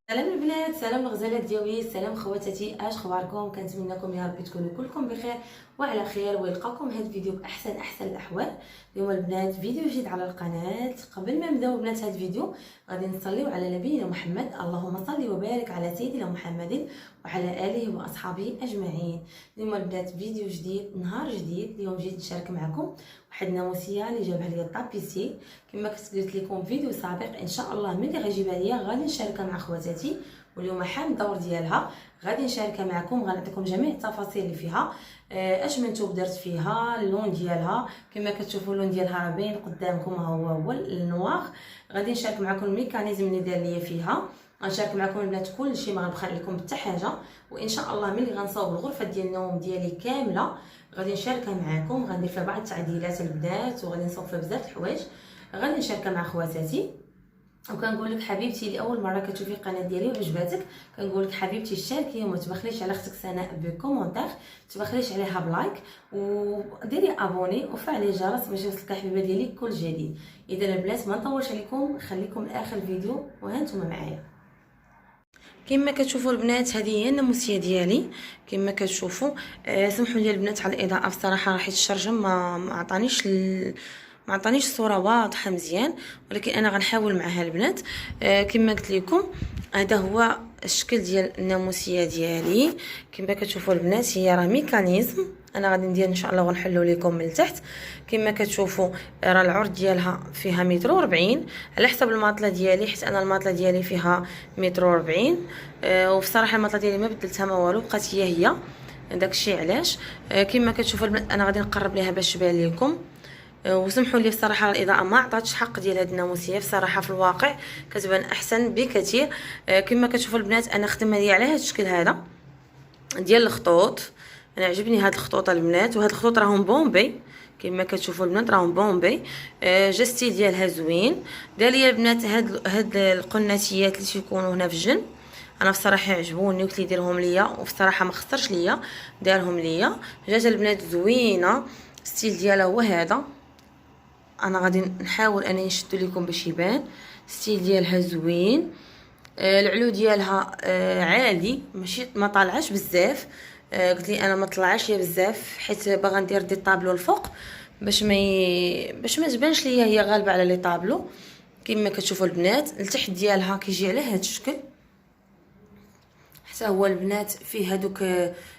سلام البنات، سلام الغزالات ديالي، سلام خواتاتي، اش اخباركم؟ كنتمنىكم يا ربي تكونوا كلكم بخير وعلى خير ويلقاكم هذا الفيديو باحسن الاحوال. اليوم البنات فيديو جديد على القناه. قبل ما نبداو البنات هذا الفيديو غادي نصليو على نبينا محمد، اللهم صل وبارك على سيدنا محمد وعلى اله واصحابه اجمعين. اليوم البنات فيديو جديد، نهار جديد. اليوم جيت نشارك معكم واحد الناموسيه اللي جابها لي الطابيسي. كما كنت قلت لكم فيديو سابق، ان شاء الله ملي غيجيبها ليا غادي نشاركها مع خواتاتي، واليوم حان الدور ديالها غادي نشاركها معكم. غنعطيكم جميع التفاصيل اللي فيها، اش من توب درت فيها، اللون ديالها. كما كتشوفوا اللون ديالها راه باين قدامكم، هو النواغ. غادي نشارك معكم الميكانيزم اللي دار ليا فيها، غنشارك معكم البنات كلشي، ما غنبخل عليكم حتى حاجه. وان شاء الله ملي غنصاوب الغرفه ديال النوم ديالي كامله غادي نشاركها معكم. غندير فيها بعض التعديلات البنات، وغادي نصاوب فيها بزاف الحوايج، غادي نشاركها مع خواتاتي. وكنقول لك حبيبتي اللي اول مره كتشوفي القناه ديالي وعجباتك، كنقول لك حبيبتي شاركي وما تبخليش على اختك سناء بكومونتير، تبخليش عليها بلايك، وديري ابوني وفعلي الجرس باش يوصلك حبيبه ديالي كل جديد. اذا البنات ما نطولش عليكم، خليكم لاخر الفيديو وهانتوما معايا. كما كتشوفوا البنات هذه هي الناموسيه ديالي. كما كتشوفوا سمحوا لي البنات على الاضاءه، بصراحه حيت الشرجم ما عطانيش الصوره واضحه مزيان، ولكن انا غنحاول معها البنات. كما قلت لكم هذا هو الشكل ديال الناموسيه ديالي. كما كتشوفوا البنات هي راه ميكانيزم، انا غادي ندير ان شاء الله ونحلو لكم من التحت. كما كتشوفوا راه العرض ديالها فيها 140 متر على حسب الماطله ديالي، حيت انا الماطله ديالي فيها 140 متر. وبصراحه الماطله ديالي ما بدلتها ما والو، بقات هي داكشي علاش. كما كتشوفوا البنات انا غادي نقرب ليها باش تبان لكم. وسمحوا لي بصراحه الاضاءه ما عطاتش حق ديال هذه الناموسيه، بصراحه في الواقع كتبان احسن بكثير. كما كتشوفوا البنات انا خدمه لي على هذا الشكل هذا ديال الخطوط. انا عجبني هاد الخطوط البنات، وهاد الخطوط راهم بومبي. كما كتشوفوا البنات راهم بومبي، جا ستيل ديالها زوين. دار لي البنات هاد القناتيات اللي تيكونوا هنا في الجنب، انا بصراحه عجبوني وقلت لي ديرهم ليا، وبصراحه ما خسرش ليا، دارهم ليا. جات البنات زوينه، ستيل ديالها هو هذا. انا غادي نحاول انني نشدو لكم باش يبان. ستيل ديالها زوين، العلو ديالها عالي، ماشي ما طالعاش بزاف. قلت لي انا ما طلعاش ليا بزاف حيت باغا ندير دي طابلو الفوق باش ما تبانش ليا هي غالبه على لي طابلو. كما كتشوفوا البنات التحت ديالها كيجي على هذا الشكل، حتى هو البنات فيه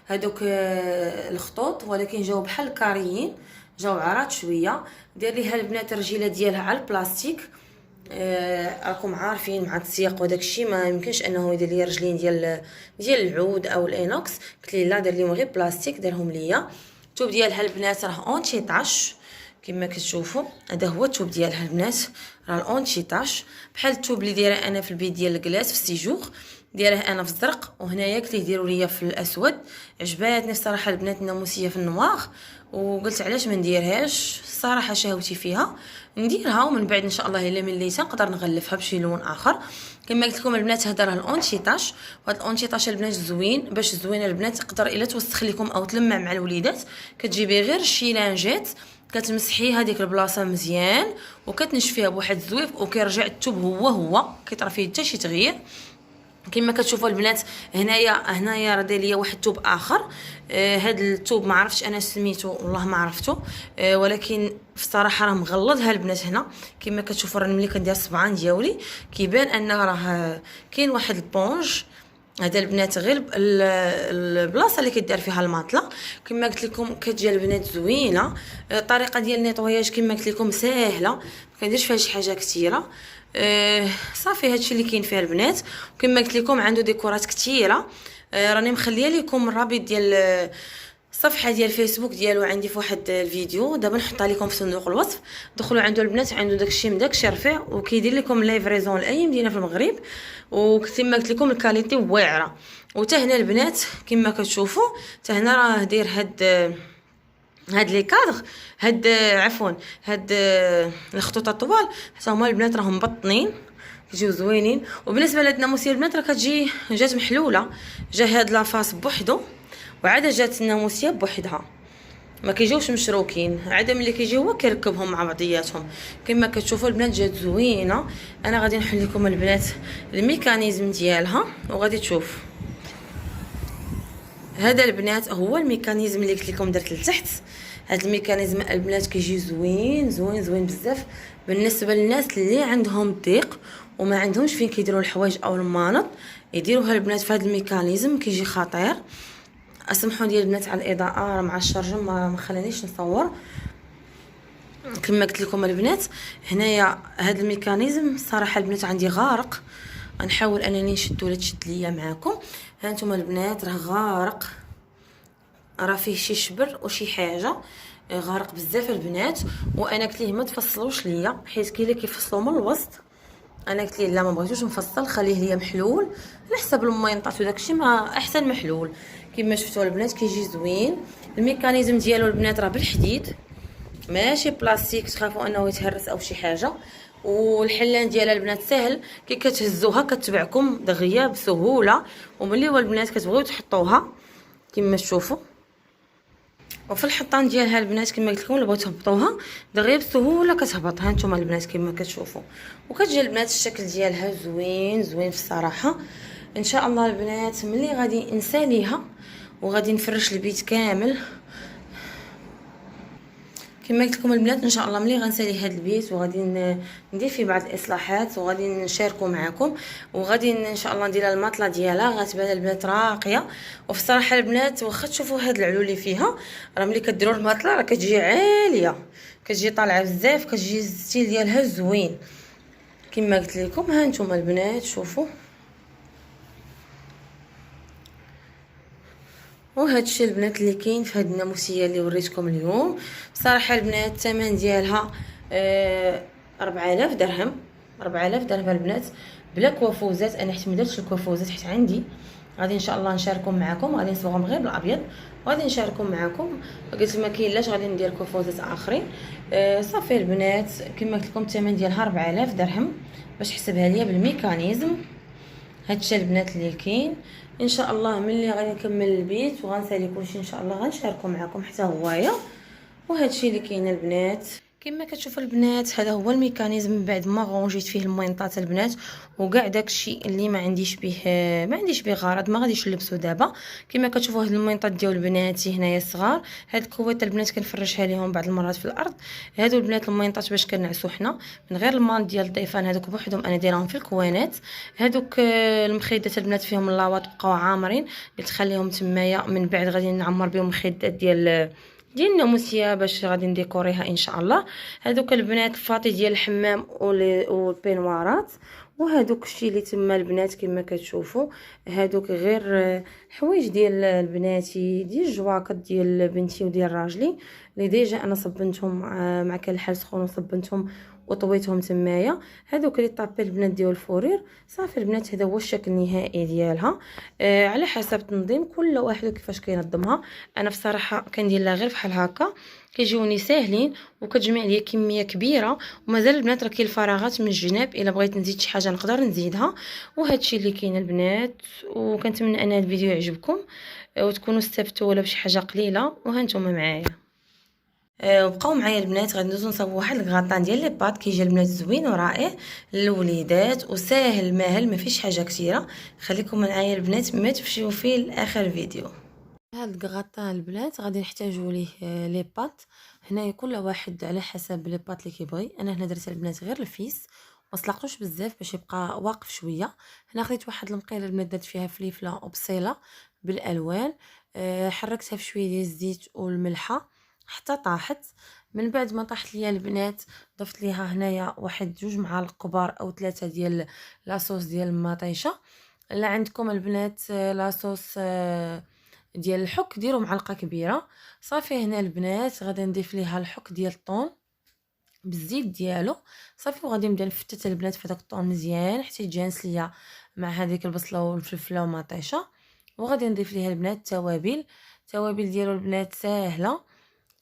هادوك الخطوط، ولكن جاو بحال الكاريين، جاو عراض شويه. دير ليها البنات الرجيله ديالها على البلاستيك. راكم عارفين مع السياق وداك الشيء ما يمكنش انه يدير لي رجلين ديال العود او الانوكس. قلت لي لا، دير ليهم غير بلاستيك، دارهم ليا. الثوب ديالها البنات راه اونتي طاش. كما كتشوفوا هذا هو الثوب ديالها البنات، راه الاونتي طاش بحال الثوب اللي دايره انا في البيت ديال الكلاس في السيجور، دايره انا في الزرق، وهنايا قلت لي ديروا ليا في الاسود. عجباتني الصراحه البنات الناموسيه في النواغ، وقلت علاش ما نديرهاش. الصراحه شهوتي فيها نديرها، ومن بعد ان شاء الله الا من ليتا نقدر نغلفها بشي لون اخر. كما قلت لكم البنات هذا راه الاونتيطاش، وهذا الاونتيطاش البنات زوين. باش زوين البنات تقدر الا توسخ لكم او تلمع مع الوليدات، كتجيبي غير شي لانجيت كتمسحي هذيك البلاصه مزيان وكتنشفيها بواحد الزويف، وكيرجع الثوب هو كيطرا فيه حتى شي تغيير. كما كتشوفوا البنات هنايا راه داير ليا واحد الثوب اخر. هاد الثوب ما عرفتش انا سميتو، والله ما عرفتو. ولكن بصراحه راه مغلظها البنات هنا. كما كتشوفوا راه ملي كندير الصبعان ديالي كيبان ان راه كاين واحد البونج. هذا البنات غير البلاصه اللي كيدار فيها الماطله. كما قلت لكم كتجي البنات زوينه. الطريقه ديال النيطواياج كما قلت لكم ساهله، ما كنديرش فيها شي حاجه كثيره. صافي هادشي اللي كاين فيها البنات. وكما قلت لكم عنده ديكورات كثيره. راني مخليه لكم الرابط الصفحه ديال الفيسبوك ديالو عندي في واحد الفيديو دابا نحطها لكم في صندوق الوصف. دخلوا عنده البنات، عنده داكشي رفيع وكيدير لكم ليفريزون لاي مدينه في المغرب، وكما قلت لكم الكاليتي واعره. وتا هنا البنات كما كتشوفوا، تا هنا راه داير هاد لي كادغ، هاد عفوا هاد الخطوط الطوال حتى هما البنات راهم مبطنين كيجيو زوينين. وبالنسبه لهاد الناموسيه البنات راه كتجي جات محلوله، جا هاد لافاس بوحدو وعاد جات الناموسيه بوحدها، ما كيجيوش مشروكين. عاد ملي كيجي هو كيركبهم مع بعضياتهم. كما كتشوفوا البنات جات زوينه. انا غادي نحل لكم البنات الميكانيزم ديالها وغادي تشوف. هذا البنات هو الميكانيزم اللي قلت لكم درت لتحت. هذا الميكانيزم البنات كيجي زوين زوين زوين بزاف بالنسبه للناس اللي عندهم ضيق وما عندهمش فين كيديروا الحوايج او المانط، يديروها البنات في هذا الميكانيزم كيجي خطير. اسمحوا لي البنات على الاضاءه مع الشرجم ما خلانيش نصور. كما قلت لكم البنات هنايا هذا الميكانيزم صراحه البنات عندي غارق، غنحاول انني نشدو ولا تشد ليا معاكم. ها انتم البنات راه غارق، راه فيه شي شبر وشي حاجه غارق بزاف البنات. وانا قلت ليه ما تفصلوش ليا حيت كاين اللي كيفصلوا من الوسط. انا قلت ليه لا ما بغيتوش نفصل، خليه ليا محلول على حسب المينطات وداكشي ما احسن محلول. كما شفتوا البنات كيجي زوين. الميكانيزم ديالو البنات راه بالحديد ماشي بلاستيك تخافوا انه يتهرس او شي حاجه. والحلان ديالها البنات سهل، كي كتهزوها كتبعكم دغيا بسهوله. وملي هو البنات كتبغيو تحطوها كما تشوفوا، وفي الحطان ديالها البنات كما قلت لكم اللي بغيتو تهبطوها دغيا بسهوله كتهبط. ها نتوما البنات كما كتشوفوا، وكتجي البنات الشكل ديالها زوين زوين في الصراحه. ان شاء الله البنات ملي غادي نساليها وغادي نفرش البيت كامل كما قلت لكم البنات. ان شاء الله ملي غنسالي هذا البيت وغادي ندير فيه بعض الاصلاحات وغادي نشاركو معكم، وغادي ان شاء الله ندير المطله ديالها غتبان البنات راقيه. وفي الصراحه البنات واخا تشوفوا هاد العلو اللي فيها راه ملي كديروا المطله راه كتجي عاليه، كتجي طالعه بزاف، كتجي الستيل ديالها زوين كما قلت لكم. ها نتوما البنات شوفوا، وهذا الشيء البنات اللي كاين في هذه الناموسيه اللي وريتكم اليوم. بصراحه البنات الثمن ديالها 4000 درهم. 4000 درهم البنات بلا كوافوزات. انا حيت ما درتش الكوافوزات حيت عندي غادي ان شاء الله نشاركهم معكم، غادي نصبغهم غير بالابيض وغادي نشاركهم معكم. قلت ما كاين لاش غادي ندير كوافوزات اخرين. صافي البنات كما قلت لكم الثمن ديالها 4000 درهم باش حسبها ليا بالميكانيزم. هادشي البنات اللي كاين. ان شاء الله ملي غادي نكمل البيت وغنسالي كلشي ان شاء الله غنشاركو معكم حتى هوايا. وهادشي اللي كاين البنات كما كتشوفوا البنات. هذا هو الميكانيزم من بعد ما غونجيت فيه الموينطات البنات وكاع داكشي اللي ما عنديش به غرض ما غاديش نلبسو دابا. كما كتشوفوا هاد الموينطات ديال البنات هنايا الصغار، هاد الكوات البنات كنفرشها ليهم بعض المرات في الارض. هادو البنات الموينطات باش كنعسو حنا من غير المال ديال الضيفان، هذوك بوحدهم انا دايرهم في الكوانات. هادوك المخيدات البنات فيهم اللاواط بقاو عامرين، قلت خليهم تمايا من بعد غادي نعمر بهم الخدات ديال الناموسيه باش غادي نديكوريها ان شاء الله. هذوك البنات الفاطي ديال الحمام والبينوارات. وهذوك الشيء اللي تما البنات كما كتشوفوا هذوك غير حوايج ديال البناتي ديال الجواكط ديال بنتي وديال راجلي اللي ديجا انا صبنتهم مع كالحال سخون وصبنتهم وطويتهم تمايا. هذوك اللي طابي البنات ديال الفورير. صافي البنات هذا هو الشكل النهائي ديالها على حسب تنظيم كل واحد كيفاش كينظمها. انا بصراحه كندير لها غير بحال هكا كيجيوني ساهلين وكتجمع ليا كميه كبيره. ومازال البنات راه كاين الفراغات من الجناب الا بغيت نزيد شي حاجه نقدر نزيدها. وهذا الشيء اللي كاين البنات. وكنتمنى ان هذا الفيديو يعجبكم وتكونوا استفدتوا ولا بشي حاجه قليله. وها نتوما معايا وبقاو معايا البنات غادي ندوزو نصاوبوا واحد الكغاطان ديال لي بات كيجي البنات زوين ورائع للوليدات وساهل ماهل ما فيش حاجه كثيره. خليكم معايا البنات ما تمشيو فيه لاخر فيديو. هاد الكغاطان البنات غادي نحتاجوا ليه لي بات. هنايا كل واحد على حسب لي بات اللي كيبغي. انا هنا درت البنات غير الفيس ما سلقتوش بزاف باش يبقى واقف شويه. هنا خديت واحد المقيله البنات درت فيها فليفله وبصيله بالالوان. حركتها في شويه ديال الزيت والملحه حتى طاحت. من بعد ما طاحت ليا البنات ضفت ليها هنايا واحد 2 معالق كبار او 3 ديال لاصوص ديال المطيشه. لا عندكم البنات لاصوص ديال الحك، ديروا معلقه كبيره. صافي هنا البنات غادي نضيف ليها الحك ديال الطون بالزيت ديالو. صافي وغادي نبدا نفتت البنات في داك الطون مزيان حتى يتجانس ليا مع هذيك البصله والفلفله ومطيشه. وغادي نضيف ليها البنات التوابل ديالو البنات ساهله.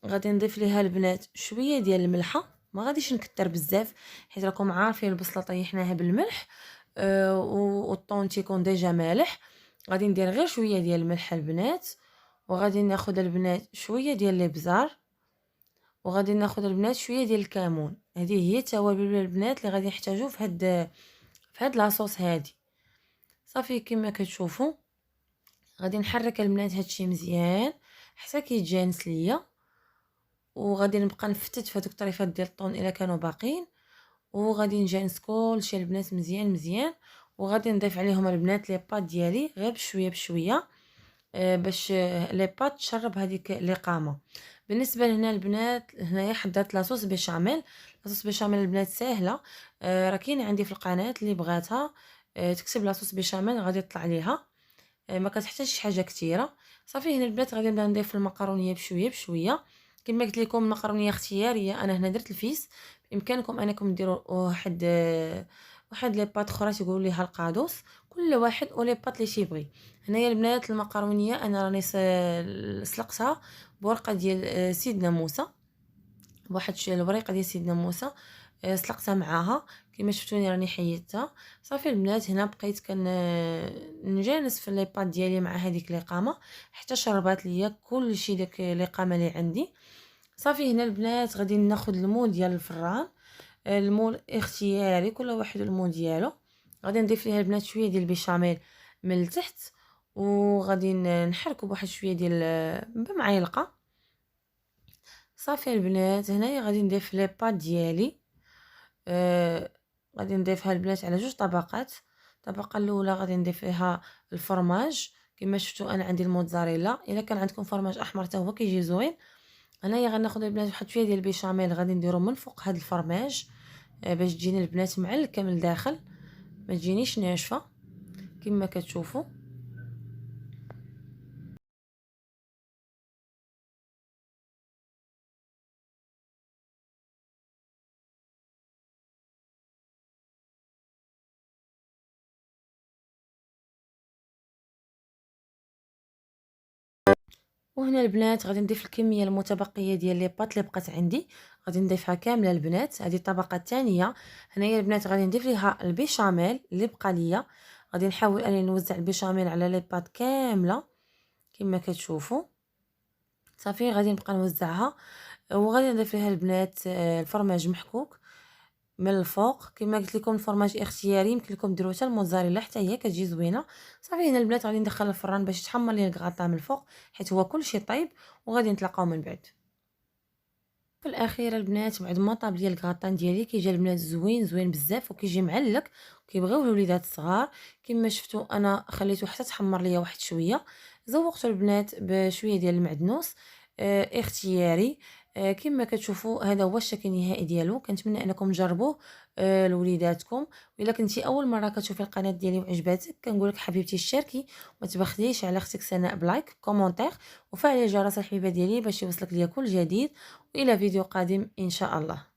غادي نضيف ليها البنات شويه ديال الملحه، ما غاديش نكتر بزاف حيت راكم عارفين البصله طيحناها بالملح والطون تيكون ديجا مالح. غادي ندير غير شويه ديال الملح البنات، وغادي ناخذ البنات شويه ديال الابزار، وغادي ناخذ البنات شويه ديال الكمون. هذه هي التوابل البنات اللي غادي نحتاجو في هاد لاصوص هادي. صافي كما كتشوفوا غادي نحرك البنات هادشي مزيان حتى كيتجانس ليا، وغادي نبقى نفتت في هذوك الطريفات ديال الطون الا كانوا باقين، وغادي نجانس كلشي البنات مزيان مزيان. وغادي نضيف عليهم البنات لي بات ديالي غير بشويه بشويه باش لي بات تشرب هذيك الاقامه. بالنسبه لهنا البنات هنايا حضرت لاصوص بيشاميل. لاصوص بيشاميل البنات ساهله، راه كاين عندي في القناه اللي بغاتها تكتب لاصوص بيشاميل غادي يطلع ليها، ما كتحتاجش حاجه كثيره. صافي هنا البنات غادي نبدا نضيف المكرونيه بشويه بشويه. كما قلت لكم المكرونيه اختياريه، انا هنا درت الفيس، بامكانكم انكم ديروا واحد لي بات اخرى تيقولوا ليها القادوس، كل واحد ولي بات اللي تيبغي. هنايا البنات المكرونيه انا راني سلقتها بورقه ديال سيدنا موسى، بواحد الوريقه ديال سيدنا موسى سلقتها معاها كما شفتوني راني حيدتها. صافي البنات هنا بقيت نجانس في لي بات ديالي مع هذيك الاقامه حتى شربات ليا كلشي داك الاقامه اللي عندي. صافي هنا البنات غادي ناخذ المول ديال الفران، المول اختياري كل واحد المول ديالو. غادي نضيف ليها البنات شويه ديال البيشاميل من التحت، وغادي نحركو بواحد شويه ديال بمعلقه. صافي البنات هنايا غادي نضيف لي بات ديالي، غادي نضيفها البنات على جوج طبقات. الطبقه الاولى غادي نضيف فيها الفرماج كما شفتوا انا عندي الموتزاريلا، الا كان عندكم فرماج احمر حتى هو كيجي زوين. انايا غناخذ البنات واحد شويه ديال البيشاميل غادي نديرو من فوق هذا الفرماج باش تجيني البنات معلكه من الداخل ما تجينيش ناشفه كما كتشوفوا. وهنا البنات غادي نضيف الكميه المتبقيه ديال لي بات اللي بقات عندي، غادي نضيفها كامله البنات. هذه الطبقه الثانيه. هنايا البنات غادي نضيف ليها البيشاميل اللي بقى ليا، غادي نحاول اني نوزع البيشاميل على لي بات كامله كما كتشوفوا. صافي غادي نبقى نوزعها، وغادي نضيف ليها البنات الفرماج محكوك من الفوق. كما قلت لكم الفرماج اختياري، يمكن لكم ديروا حتى الموزاريلا حتى هي كتجي زوينه. صافي هنا البنات غادي ندخل الفران باش يتحمر لي الكغاطا من الفوق حيت هو كلشي طيب، وغادي نتلاقاو من بعد. في الاخير البنات بعد ما طاب ليا الكغاطان ديالي كيجي البنات زوين زوين بزاف وكيجي معلك وكيبغيوه الوليدات الصغار. كما شفتوا انا خليته حتى تحمر ليا واحد شويه. زوقت البنات بشويه ديال المعدنوس اختياري. كما كتشوفوا هذا هو الشكل النهائي ديالو. كنتمنى انكم تجربوه لوليداتكم. والا كنتي اول مره كتشوفي القناه ديالي وعجباتك كنقولك حبيبتي اشتركي وما تبخليش على اختك سناء بلايك كومونتير وفعلي جرس الحبيبه ديالي باش يوصلك ليا كل جديد، والى فيديو قادم ان شاء الله.